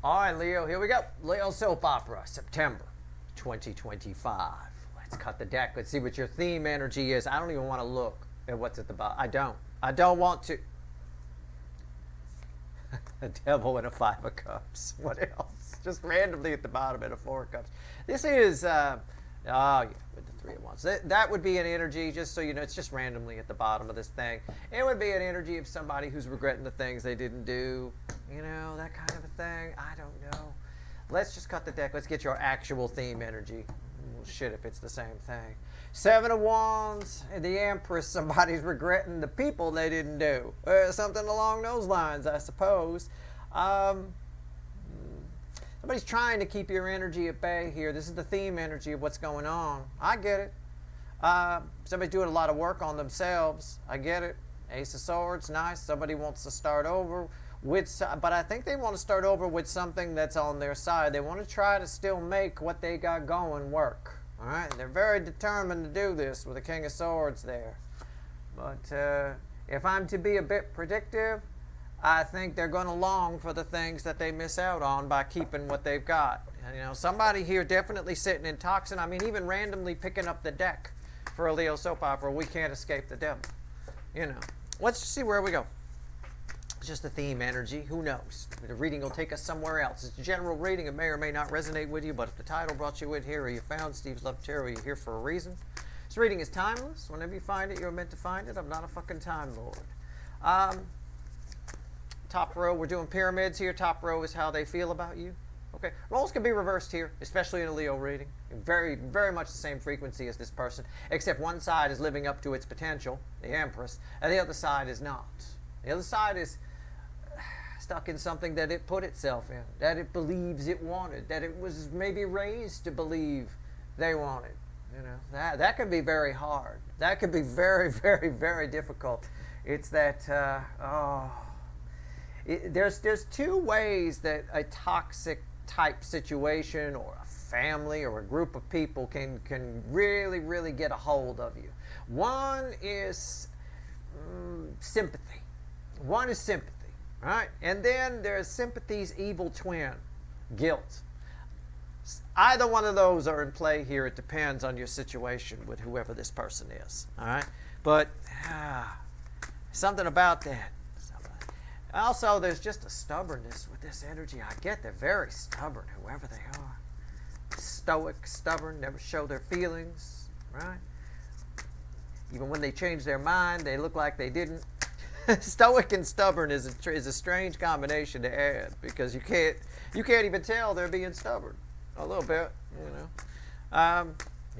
All right, Leo, here we go. Leo soap opera, September 2025. Let's cut the deck. Let's see what your theme energy is. I don't even want to look at what's at the bottom. I don't want to. A devil and a 5 of cups. What else? Just randomly at the bottom and a 4 of cups. This is, oh yeah, with the 3 of wands. That would be an energy, just so you know, it's just randomly at the bottom of this thing. It would be an energy of somebody who's regretting the things they didn't do. You know, that kind of a thing. I don't know. Let's just cut the deck. Let's get your actual theme energy. Well, shit, if it's the same thing. 7 of wands and the Empress. Somebody's regretting the people they didn't do. Something along those lines, I suppose. Somebody's trying to keep your energy at bay here. This is the theme energy of what's going on. I get it. Somebody's doing a lot of work on themselves. I get it. Ace of Swords, nice. Somebody wants to start over with, but I think they want to start over with something that's on their side. They want to try to still make what they got going work. All right, they're very determined to do this with the King of Swords there. But if I'm to be a bit predictive, I think they're going to long for the things that they miss out on by keeping what they've got. You know, somebody here definitely sitting in toxin. I mean, even randomly picking up the deck for a Leo soap opera, we can't escape the devil. You know, let's just see where we go. It's just the theme energy. Who knows? The reading will take us somewhere else. It's a general reading. It may or may not resonate with you, but if the title brought you in here or you found Steve's Love Tarot, you're here for a reason. This reading is timeless. Whenever you find it, you're meant to find it. I'm not a fucking Time Lord. Top row, we're doing pyramids here. Top row is how they feel about you. Okay, roles can be reversed here, especially in a Leo reading. Very, very much the same frequency as this person, except one side is living up to its potential, the Empress, and the other side is not. The other side is stuck in something that it put itself in, that it believes it wanted, that it was maybe raised to believe they wanted. You know, that could be very hard. That could be very, very, very difficult. It's that, there's two ways that a toxic type situation or a family or a group of people can really, really get a hold of you. One is sympathy. One is sympathy, right? And then there's sympathy's evil twin, guilt. Either one of those are in play here. It depends on your situation with whoever this person is, all right? But something about that. Also, there's just a stubbornness with this energy. I get they're very stubborn, whoever they are. Stoic, stubborn, never show their feelings, right? Even when they change their mind, they look like they didn't. Stoic and stubborn is a strange combination to add, because you can't even tell they're being stubborn. A little bit, you know.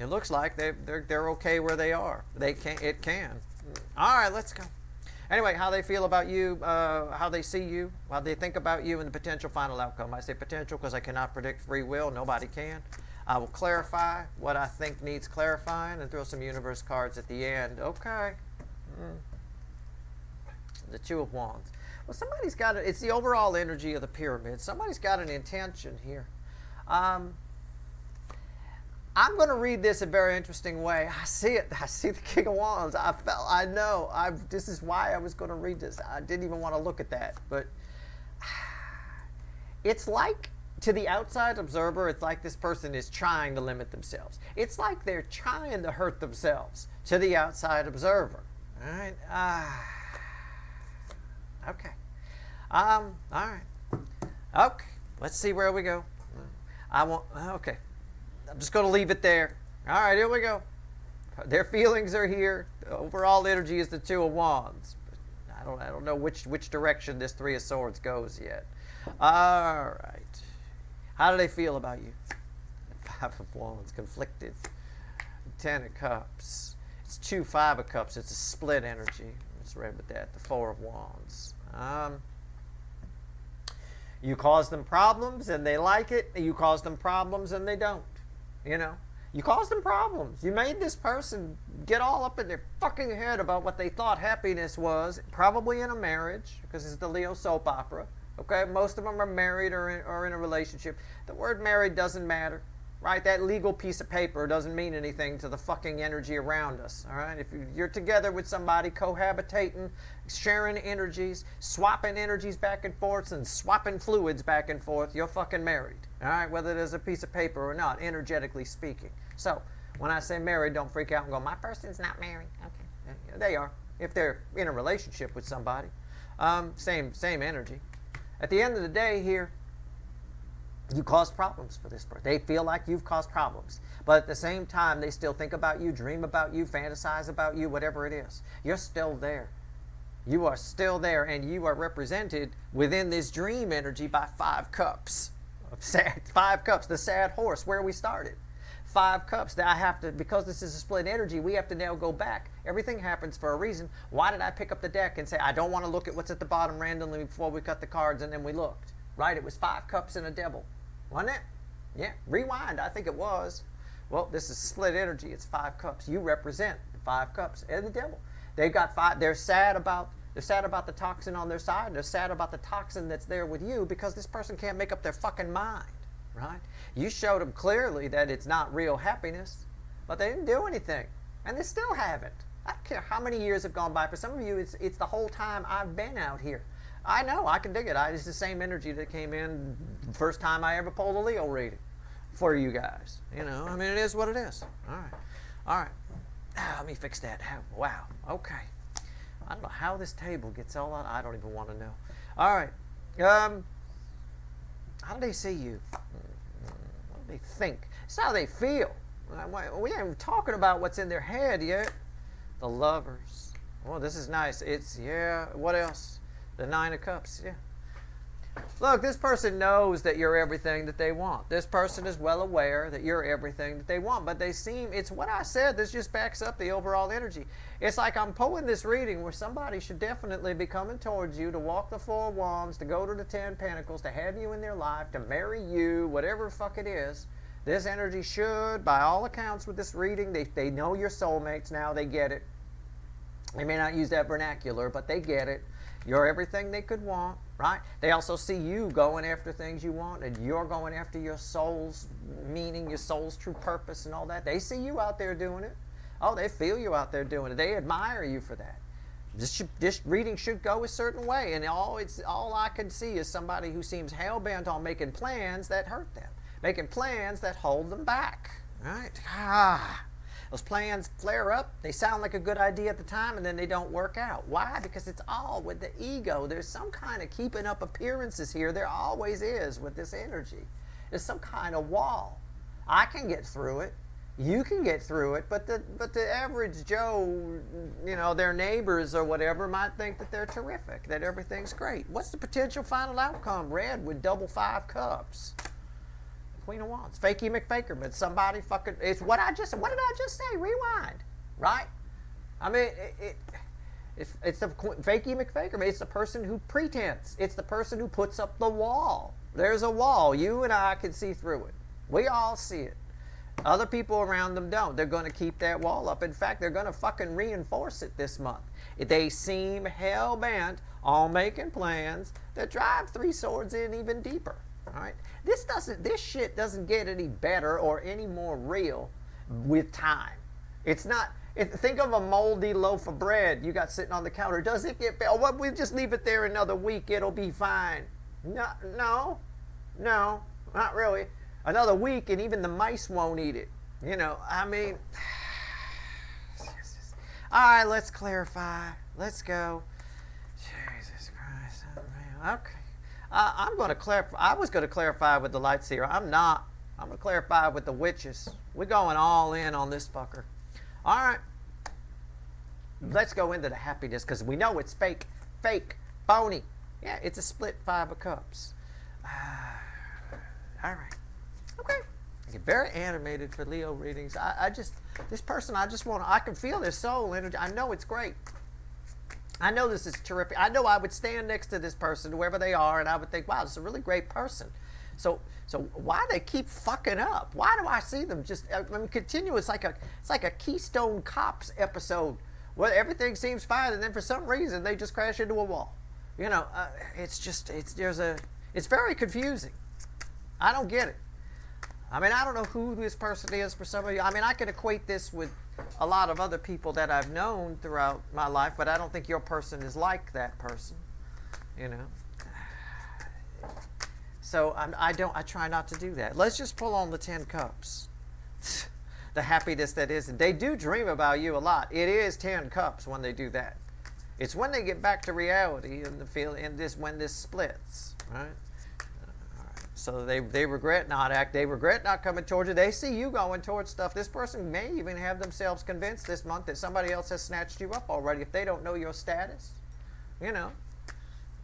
It looks like they're okay where they are. It can. All right, let's go. Anyway, how they feel about you, how they see you, how they think about you, and the potential final outcome. I say potential because I cannot predict free will. Nobody can. I will clarify what I think needs clarifying and throw some universe cards at the end. Okay. The 2 of Wands. Well, somebody's got it's the overall energy of the pyramid. Somebody's got an intention here. I'm going to read this a very interesting way. I see it. I see the King of Wands. I know. This is why I was going to read this. I didn't even want to look at that. But it's like, to the outside observer, it's like this person is trying to limit themselves. It's like they're trying to hurt themselves to the outside observer. All right? Okay. All right. Okay. Let's see where we go. Okay. I'm just going to leave it there. All right, here we go. Their feelings are here. The overall energy is the 2 of Wands. I don't know which direction this 3 of Swords goes yet. All right. How do they feel about you? 5 of Wands, conflicted. 10 of Cups. It's 2 5 of Cups. It's a split energy. Let's read with that. The 4 of Wands. You cause them problems and they like it. You cause them problems and they don't. You know, you caused them problems. You made this person get all up in their fucking head about what they thought happiness was, probably in a marriage, because it's the Leo soap opera. Okay, most of them are married or in a relationship. The word married doesn't matter. right? That legal piece of paper doesn't mean anything to the fucking energy around us, all right? If you're together with somebody, cohabitating, sharing energies, swapping energies back and forth, and swapping fluids back and forth, you're fucking married, all right? Whether there's a piece of paper or not, energetically speaking. So, when I say married, don't freak out and go, my person's not married. Okay. Yeah, they are, if they're in a relationship with somebody. Same energy. At the end of the day here, you cause problems for this person. They feel like you've caused problems. But at the same time, they still think about you, dream about you, fantasize about you, whatever it is. You're still there. You are still there, and you are represented within this dream energy by 5 cups. 5 cups, the sad horse, where we started. 5 cups that I have to, because this is a split energy, we have to now go back. Everything happens for a reason. Why did I pick up the deck and say, I don't want to look at what's at the bottom randomly before we cut the cards, and then we looked? Right? It was 5 cups and a devil. Wasn't it? Yeah. Rewind. I think it was. Well, this is split energy. It's 5 cups. You represent the 5 cups and the devil. They've got 5. They're sad about the toxin on their side. They're sad about the toxin that's there with you because this person can't make up their fucking mind. Right? You showed them clearly that it's not real happiness, but they didn't do anything, and they still haven't. I don't care how many years have gone by. For some of you, it's the whole time I've been out here. I know, I can dig it. It's the same energy that came in the first time I ever pulled a Leo reading for you guys. You know, I mean, it is what it is. All right. Let me fix that. Wow. Okay. I don't know how this table gets all out. I don't even want to know. All right. How do they see you? What do they think? It's how they feel. We ain't even talking about what's in their head yet. The Lovers. Oh, this is nice. It's, yeah, what else? The 9 of Cups, yeah. Look, this person knows that you're everything that they want. This person is well aware that you're everything that they want, but they seem, it's what I said, this just backs up the overall energy. It's like I'm pulling this reading where somebody should definitely be coming towards you to walk the 4 wands, to go to the 10 pentacles, to have you in their life, to marry you, whatever the fuck it is. This energy should, by all accounts with this reading, they know your soulmates now, they get it. They may not use that vernacular, but they get it. You're everything they could want, right? They also see you going after things you want, and you're going after your soul's meaning, your soul's true purpose and all that. They see you out there doing it. Oh, they feel you out there doing it. They admire you for that. This reading should go a certain way, and all I can see is somebody who seems hell-bent on making plans that hurt them, making plans that hold them back, right? Those plans flare up, they sound like a good idea at the time, and then they don't work out. Why? Because it's all with the ego. There's some kind of keeping up appearances here. There always is with this energy. There's some kind of wall. I can get through it. You can get through it, but the average Joe, you know, their neighbors or whatever might think that they're terrific, that everything's great. What's the potential final outcome? Red with double 5 cups. Queen of Wands. Fakey McFakerman. Somebody fucking... It's what I just... What did I just say? Rewind. Right? I mean, it's the Fakey McFakerman. It's the person who pretense. It's the person who puts up the wall. There's a wall. You and I can see through it. We all see it. Other people around them don't. They're going to keep that wall up. In fact, they're going to fucking reinforce it this month. They seem hell-bent on making plans that drive 3 swords in even deeper. All right? This shit doesn't get any better or any more real with time. It's not, think of a moldy loaf of bread you got sitting on the counter. Does it get better? Well, we'll just leave it there another week. It'll be fine. No, not really. Another week and even the mice won't eat it. You know, I mean, all right, let's clarify. Let's go. Jesus Christ. Okay. I'm going to clarify. I was going to clarify with the light seer. I'm not. I'm going to clarify with the witches. We're going all in on this fucker. All right. Let's go into the happiness because we know it's fake, phony. Yeah, it's a split 5 of cups. All right. Okay. I get very animated for Leo readings. This person, I can feel their soul energy. I know it's great. I know this is terrific. I know I would stand next to this person, whoever they are, and I would think, wow, this is a really great person. So why do they keep fucking up? Why do I see them just, I mean, continue? It's like a Keystone Cops episode where everything seems fine, and then for some reason they just crash into a wall. You know, it's very confusing. I don't get it. I mean, I don't know who this person is for some of you. I mean, I can equate this with a lot of other people that I've known throughout my life, but I don't think your person is like that person, you know. So I try not to do that. Let's just pull on the 10 cups. The happiness that is. They do dream about you a lot. It is 10 cups when they do that. It's when they get back to reality and when this splits, right? So they regret not coming towards you. They see you going towards stuff. This person may even have themselves convinced this month that somebody else has snatched you up already if they don't know your status. You know.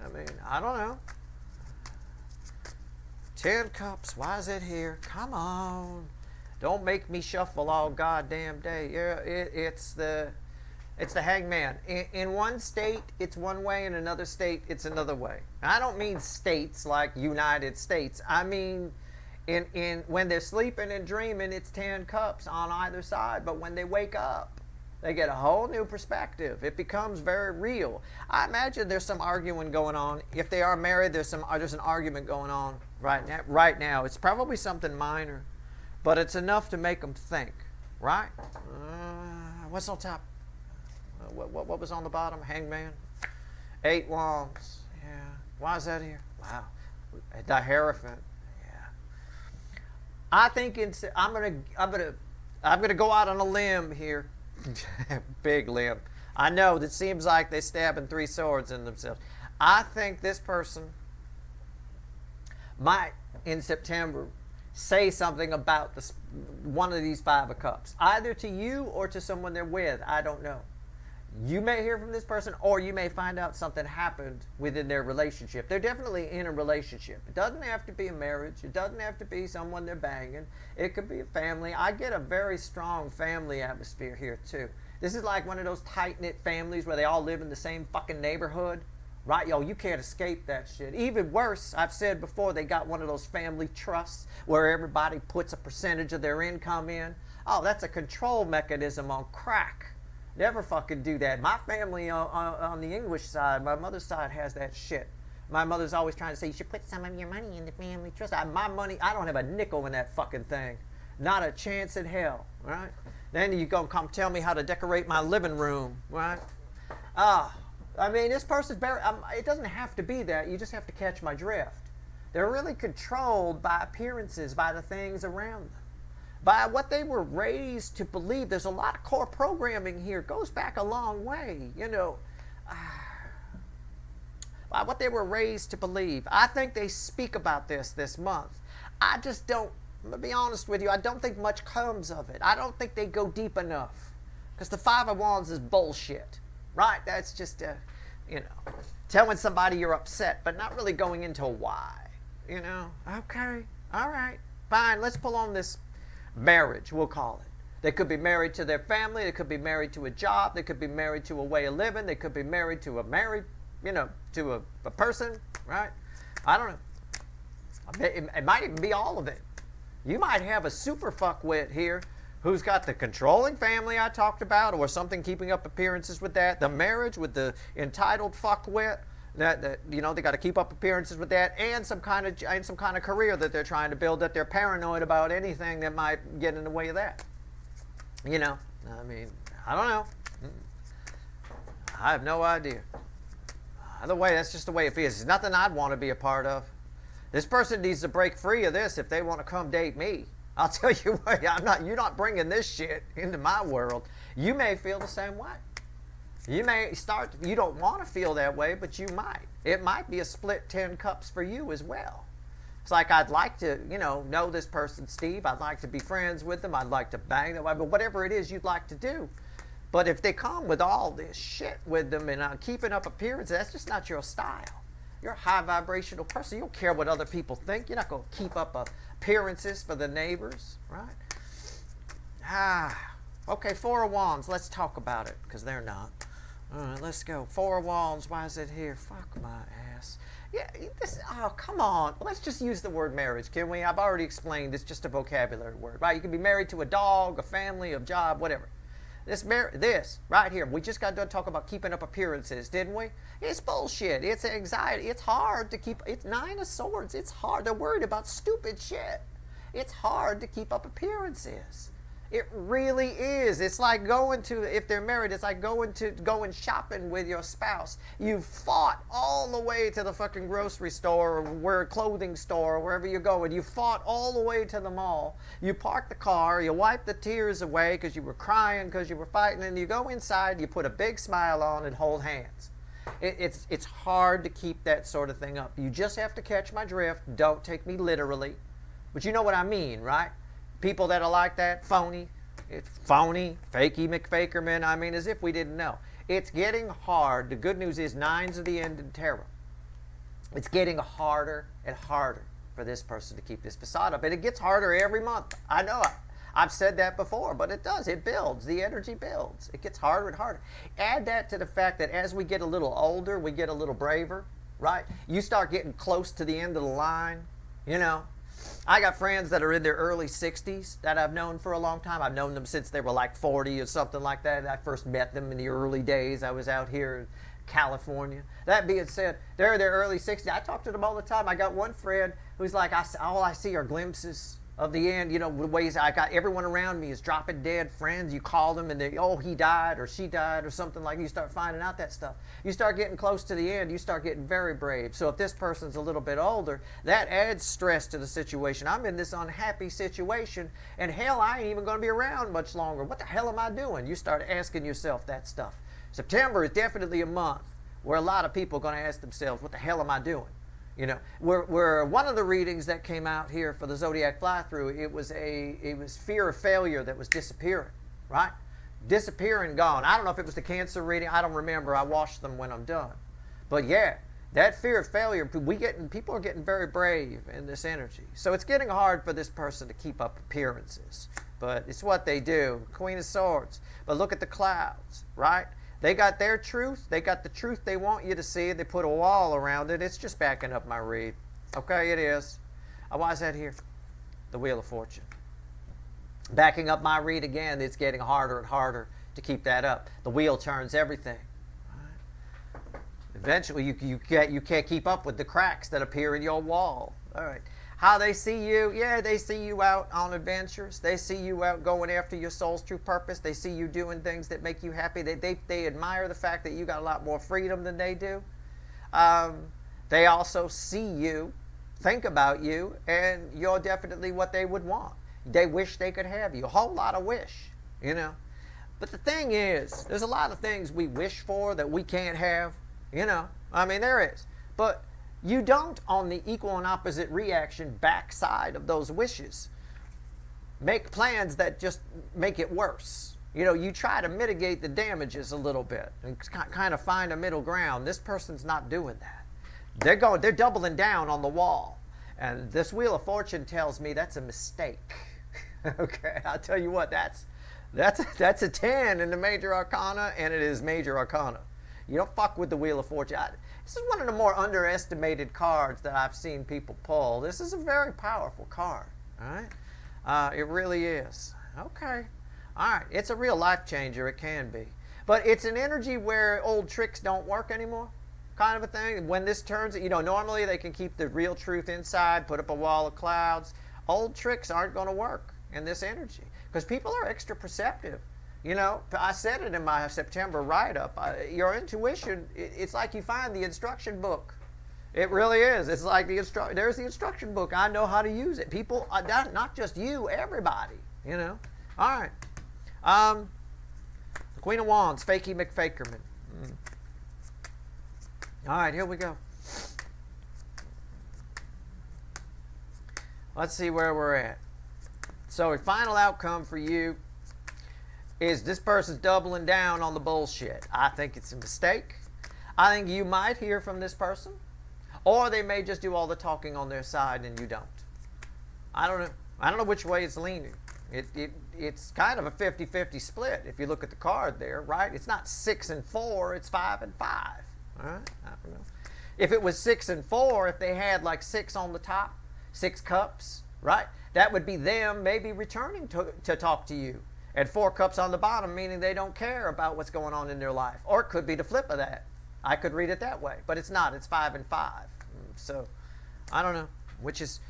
I mean, I don't know. 10 cups. Why is it here? Come on. Don't make me shuffle all goddamn day. Yeah, it's the hangman. In one state, it's one way. In another state, it's another way. I don't mean states like United States. I mean, in when they're sleeping and dreaming, it's 10 cups on either side. But when they wake up, they get a whole new perspective. It becomes very real. I imagine there's some arguing going on. If they are married, there's an argument going on right now. It's probably something minor, but it's enough to make them think, right? What's on top? What was on the bottom? Hangman. 8 wands. Yeah. Why is that here? Wow. The Hierophant. Yeah. I think I'm gonna go out on a limb here. Big limb. I know that seems like they're stabbing 3 swords in themselves. I think this person might in September say something about one of these 5 of cups, either to you or to someone they're with. I don't know. You may hear from this person, or you may find out something happened within their relationship. They're definitely in a relationship. It doesn't have to be a marriage. It doesn't have to be someone they're banging. It could be a family. I get a very strong family atmosphere here, too. This is like one of those tight-knit families where they all live in the same fucking neighborhood. Right, yo, you can't escape that shit. Even worse, I've said before, they got one of those family trusts where everybody puts a percentage of their income in. Oh, that's a control mechanism on crack. Never fucking do that. My family on the English side, my mother's side has that shit. My mother's always trying to say, you should put some of your money in the family trust. My money, I don't have a nickel in that fucking thing. Not a chance in hell, right? Then you gonna come tell me how to decorate my living room, right? I mean, this person's very, it doesn't have to be that. You just have to catch my drift. They're really controlled by appearances, by the things around them, by what they were raised to believe. There's a lot of core programming here. It goes back a long way, you know. By what they were raised to believe. I think they speak about this month. I just don't, I'm going to be honest with you, I don't think much comes of it. I don't think they go deep enough. Because the 5 of Wands is bullshit. Right? That's just, you know, telling somebody you're upset, but not really going into why. You know? Okay. All right. Fine. Let's pull on this marriage, we'll call it. They could be married to their family. They could be married to a job. They could be married to a way of living. They could be married to to a person, right? I don't know. It might even be all of it. You might have a super fuckwit here who's got the controlling family I talked about, or something keeping up appearances with that. The marriage with the entitled fuckwit. That you know, they got to keep up appearances with that, and some kind of career that they're trying to build, that they're paranoid about anything that might get in the way of that. You know, I mean, I don't know. I have no idea. Either way, that's just the way it feels. It's nothing I'd want to be a part of. This person needs to break free of this if they want to come date me. I'll tell you what, you're not bringing this shit into my world. You may feel the same way. You don't want to feel that way, but you might. It might be a split 10 cups for you as well. It's like, I'd like to, know this person, Steve. I'd like to be friends with them. I'd like to bang them, but whatever it is you'd like to do. But if they come with all this shit with them and keeping up appearances, that's just not your style. You're a high vibrational person. You don't care what other people think. You're not going to keep up appearances for the neighbors, right? Okay, 4 of Wands. Let's talk about it, because they're not. All right, let's go. 4 of Wands. Why is it here? Fuck my ass. Yeah, come on. Let's just use the word marriage, can we? I've already explained it's just a vocabulary word, right? You can be married to a dog, a family, a job, whatever. This right here, we just got done talking about keeping up appearances, didn't we? It's bullshit. It's anxiety. It's hard to keep. It's 9 of Swords. It's hard. They're worried about stupid shit. It's hard to keep up appearances. It really is. It's like going to, if they're married, it's like going shopping with your spouse. You fought all the way to the fucking grocery store or where clothing store or wherever you're going. You fought all the way to the mall. You park the car. You wipe the tears away because you were crying because you were fighting. And you go inside. You put a big smile on and hold hands. It's hard to keep that sort of thing up. You just have to catch my drift. Don't take me literally. But you know what I mean, right? People that are like that, phony. It's phony, Fakey McFakerman. I mean, as if we didn't know. It's getting hard. The good news is 9's are the end in terror. It's getting harder and harder for this person to keep this facade up. And it gets harder every month. I know I've said that before, but it does. It builds. The energy builds. It gets harder and harder. Add that to the fact that as we get a little older, we get a little braver, right? You start getting close to the end of the line, you know. I got friends that are in their early 60s that I've known for a long time. I've known them since they were like 40 or something like that. I first met them in the early days. I was out here in California. That being said, they're in their early 60s. I talk to them all the time. I got one friend who's like, all I see are glimpses of the end. You know, the ways I got everyone around me is dropping dead friends. You call them and they, oh, he died or she died or something like that. You start finding out that stuff. You start getting close to the end. You start getting very brave. So if this person's a little bit older, that adds stress to the situation. I'm in this unhappy situation and hell, I ain't even going to be around much longer. What the hell am I doing? You start asking yourself that stuff. September is definitely a month where a lot of people are going to ask themselves, what the hell am I doing? You know, where one of the readings that came out here for the Zodiac Fly-Through, it was fear of failure that was disappearing, right? Disappearing, gone. I don't know if it was the Cancer reading. I don't remember. I wash them when I'm done. But yeah, that fear of failure, people are getting very brave in this energy. So it's getting hard for this person to keep up appearances. But it's what they do. Queen of Swords. But look at the clouds, right? They got their truth. They got the truth they want you to see. They put a wall around it. It's just backing up my read. Okay, it is. Why is that here? The Wheel of Fortune. Backing up my read again, it's getting harder and harder to keep that up. The wheel turns everything. Right. Eventually, you can't keep up with the cracks that appear in your wall. All right. How they see you, yeah, they see you out on adventures. They see you out going after your soul's true purpose. They see you doing things that make you happy. They admire the fact that you got a lot more freedom than they do. They also see you, think about you, and you're definitely what they would want. They wish they could have you. A whole lot of wish, you know. But the thing is, there's a lot of things we wish for that we can't have, you know. I mean, there is. But you don't, on the equal and opposite reaction backside of those wishes, make plans that just make it worse. You know, you try to mitigate the damages a little bit and kind of find a middle ground. This person's not doing that. They're doubling down on the wall. And this Wheel of Fortune tells me that's a mistake. Okay, I'll tell you what, that's a 10 in the Major Arcana, and it is Major Arcana. You don't fuck with the Wheel of Fortune. This is one of the more underestimated cards that I've seen people pull. This is a very powerful card. All right, it really is. Okay, all right. It's a real life changer. It can be, but it's an energy where old tricks don't work anymore, kind of a thing. When this turns, you know, normally they can keep the real truth inside, put up a wall of clouds. Old tricks aren't going to work in this energy because people are extra perceptive. You know, I said it in my September write-up. Your intuition, it's like you find the instruction book. It really is. It's like there's the instruction book. I know how to use it. People, not just you, everybody, you know. All right. The Queen of Wands, Fakey McFakerman. All right, here we go. Let's see where we're at. So, a final outcome for you is this person's doubling down on the bullshit. I think it's a mistake. I think you might hear from this person, or they may just do all the talking on their side and you don't. I don't know. I don't know which way it's leaning. It's kind of a 50-50 split if you look at the card there, right? It's not 6 and 4, it's 5 and 5. All right? I don't know. If it was 6 and 4, if they had like 6 on the top, 6 cups, right? That would be them maybe returning to talk to you. And 4 cups on the bottom, meaning they don't care about what's going on in their life. Or it could be the flip of that. I could read it that way. But it's not. It's 5 and 5. So, I don't know. which is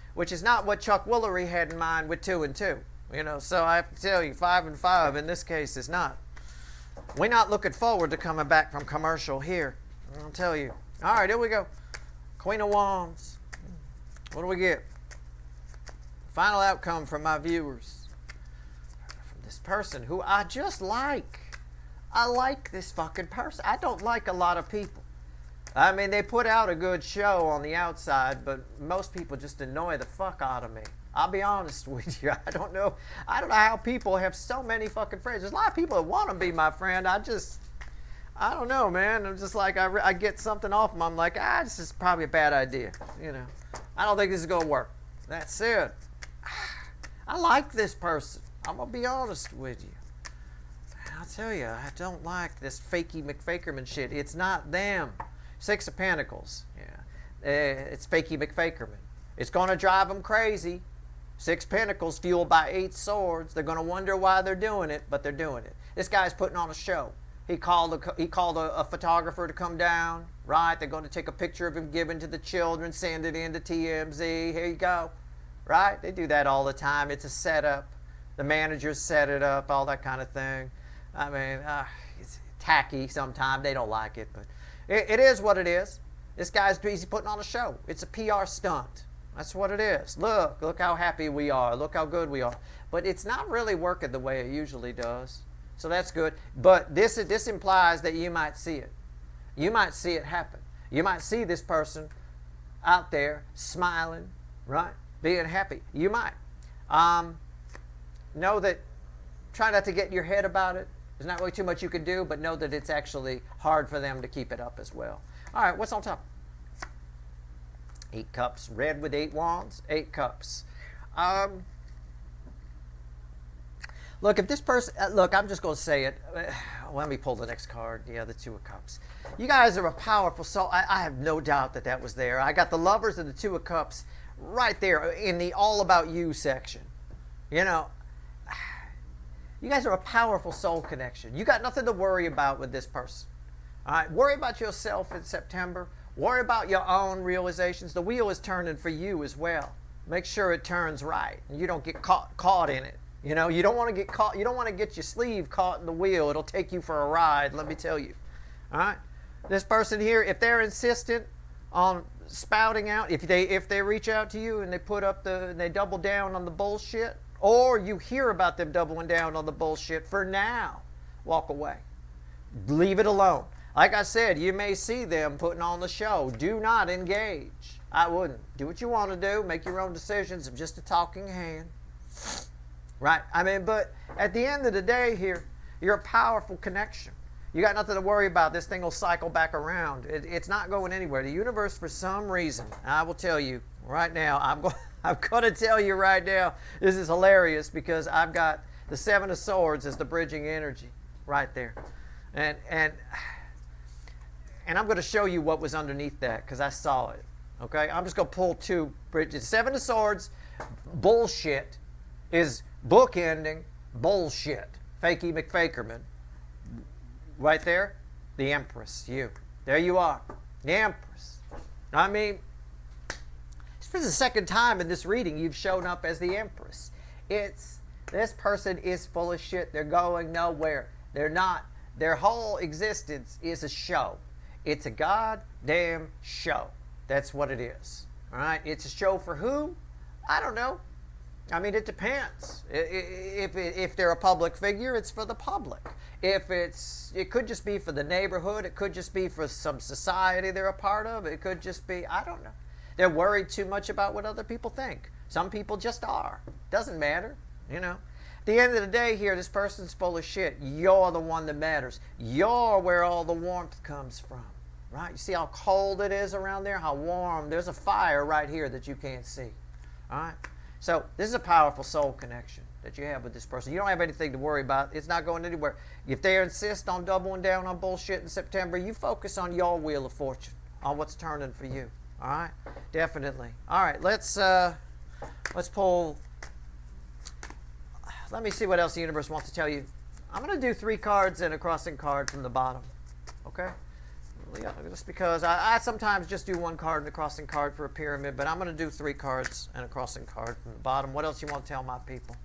not what Chuck Woolery had in mind with 2 and 2. You know, so I have to tell you, 5 and 5 in this case is not. We're not looking forward to coming back from commercial here. I'll tell you. All right, here we go. Queen of Wands. What do we get? Final outcome from my viewers. From this person who I just like. I like this fucking person. I don't like a lot of people. I mean, they put out a good show on the outside, but most people just annoy the fuck out of me. I'll be honest with you. I don't know how people have so many fucking friends. There's a lot of people that want to be my friend. I don't know, man. I'm just like, I get something off them. I'm like, this is probably a bad idea. You know, I don't think this is going to work. That's it. I like this person. I'm going to be honest with you. I'll tell you, I don't like this Fakey McFakerman shit. It's not them. 6 of Pentacles. Yeah. It's Fakey McFakerman. It's going to drive them crazy. 6 Pentacles fueled by 8 Swords. They're going to wonder why they're doing it, but they're doing it. This guy's putting on a show. He called a photographer to come down, right? They're going to take a picture of him giving to the children, send it in to TMZ. Here you go, right? They do that all the time. It's a setup. The managers set it up, all that kind of thing. I mean, it's tacky sometimes. They don't like it, but it is what it is. This guy's putting on a show. It's a PR stunt. That's what it is. Look how happy we are. Look how good we are. But it's not really working the way it usually does. So that's good. But this implies that you might see it. You might see it happen. You might see this person out there smiling, right? Being happy. You might. Know that, try not to get in your head about it. There's not really too much you can do, but know that it's actually hard for them to keep it up as well. All right, what's on top? 8 cups, red with 8 wands, 8 cups. Look, if this person, look, I'm just going to say it. Let me pull the next card. Yeah, the 2 of cups. You guys are a powerful soul. I have no doubt that was there. I got the Lovers and the 2 of cups right there in the all about you section. You know, you guys are a powerful soul connection. You got nothing to worry about with this person. All right, worry about yourself in September. Worry about your own realizations. The wheel is turning for you as well. Make sure it turns right and you don't get caught in it. You know, you don't want to get caught. You don't want to get your sleeve caught in the wheel. It'll take you for a ride, let me tell you. All right? This person here, if they're insistent on spouting out, if they reach out to you and they double down on the bullshit, or you hear about them doubling down on the bullshit, for now, walk away. Leave it alone. Like I said, you may see them putting on the show. Do not engage. I wouldn't. Do what you want to do. Make your own decisions. I'm just a talking hand. Right? I mean, but at the end of the day here, you're a powerful connection. You got nothing to worry about. This thing will cycle back around. It's not going anywhere. The universe, for some reason, I will tell you right now, I'm going to tell you right now, this is hilarious because I've got the 7 of Swords as the bridging energy right there. And I'm going to show you what was underneath that because I saw it. Okay? I'm just going to pull 2 bridges. 7 of Swords, bullshit, is bookending bullshit. Fakey McFakerman. Right there, the Empress, you. There you are, the Empress. I mean, this is the second time in this reading you've shown up as the Empress. This person is full of shit. They're going nowhere. They're not. Their whole existence is a show. It's a goddamn show. That's what it is. All right? It's a show for who? I don't know. I mean, it depends. If they're a public figure, it's for the public. It could just be for the neighborhood. It could just be for some society they're a part of. It could just be, I don't know. They're worried too much about what other people think. Some people just are. Doesn't matter, you know. At the end of the day here, this person's full of shit. You're the one that matters. You're where all the warmth comes from, right? You see how cold it is around there? How warm? There's a fire right here that you can't see, all right? So this is a powerful soul connection that you have with this person. You don't have anything to worry about. It's not going anywhere. If they insist on doubling down on bullshit in September, you focus on your wheel of fortune, on what's turning for you. All right? Definitely. All right, let's pull. Let me see what else the universe wants to tell you. I'm going to do 3 cards and a crossing card from the bottom. Okay? Yeah, just because I sometimes just do one card and a crossing card for a pyramid, but I'm going to do 3 cards and a crossing card from the bottom. What else you want to tell my people?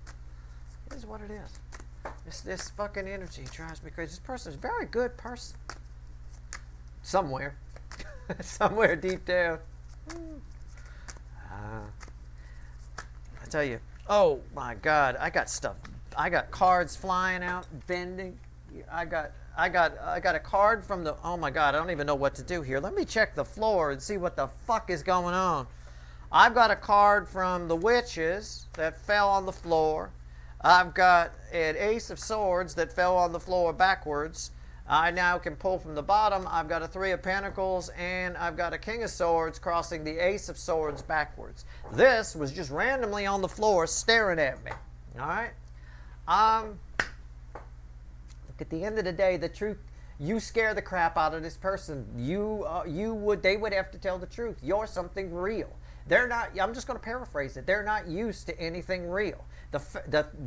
It is what it is. This fucking energy drives me crazy. This person is a very good person. Somewhere. Somewhere deep down. I tell you, oh my God, I got stuff. I got cards flying out, bending. I got a card from the, oh my God, I don't even know what to do here. Let me check the floor and see what the fuck is going on. I've got a card from the witches that fell on the floor. I've got an ace of swords that fell on the floor backwards. I now can pull from the bottom. I've got a 3 of pentacles, and I've got a king of swords crossing the ace of swords backwards. This was just randomly on the floor staring at me. All right? Look, at the end of the day, the truth, you scare the crap out of this person. They would have to tell the truth. You're something real. They're not, I'm just going to paraphrase it. They're not used to anything real.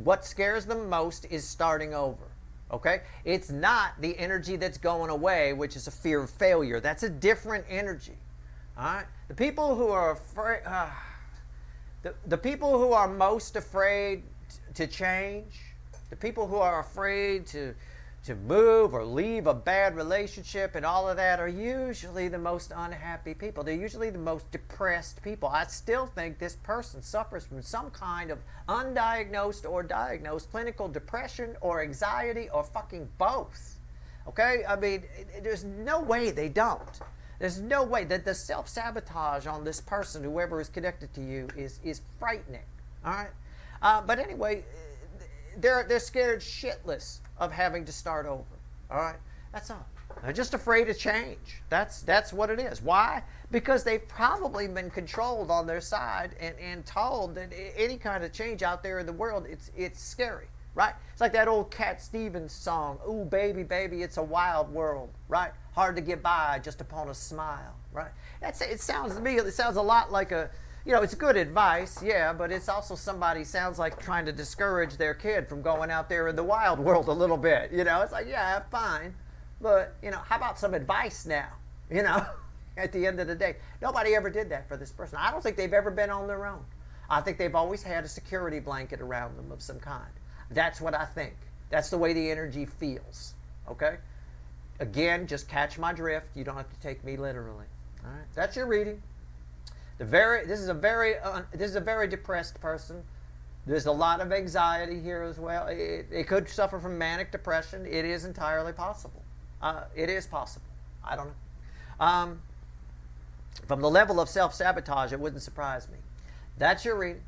What scares them most is starting over. Okay? It's not the energy that's going away, which is a fear of failure. That's a different energy. All right? The people who are afraid, the people who are most afraid to change, the people who are afraid to move or leave a bad relationship and all of that are usually the most unhappy people. They're usually the most depressed people. I still think this person suffers from some kind of undiagnosed or diagnosed clinical depression or anxiety or fucking both. Okay? I mean, there's no way they don't. There's no way that the self-sabotage on this person, whoever is connected to you, is frightening. All right? But anyway, they're scared shitless of having to start over. All right? That's all. They're just afraid of change. That's what it is. Why? Because they've probably been controlled on their side and told that any kind of change out there in the world, it's scary. Right? It's like that old Cat Stevens song, "Ooh, baby, baby, it's a wild world." Right? Hard to get by just upon a smile. Right? It sounds to me, it sounds a lot like a, you know, it's good advice, yeah, but it's also somebody sounds like trying to discourage their kid from going out there in the wild world a little bit. You know, it's like, yeah, fine, but, you know, how about some advice now? You know, at the end of the day, nobody ever did that for this person. I don't think they've ever been on their own. I think they've always had a security blanket around them of some kind. That's what I think. That's the way the energy feels, okay? Again, just catch my drift. You don't have to take me literally. All right, that's your reading. This is a very depressed person. There's a lot of anxiety here as well. It could suffer from manic depression. It is entirely possible. It is possible. I don't know. From the level of self-sabotage, it wouldn't surprise me. That's your reading.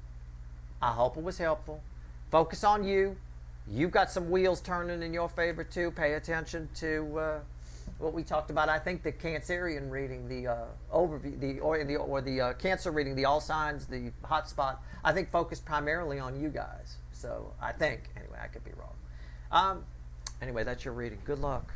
I hope it was helpful. Focus on you. You've got some wheels turning in your favor too. Pay attention to what we talked about. I think the Cancerian reading, the overview, the Cancer reading, the all signs, the hot spot, I think focused primarily on you guys. So I think, anyway, I could be wrong. Anyway, that's your reading. Good luck.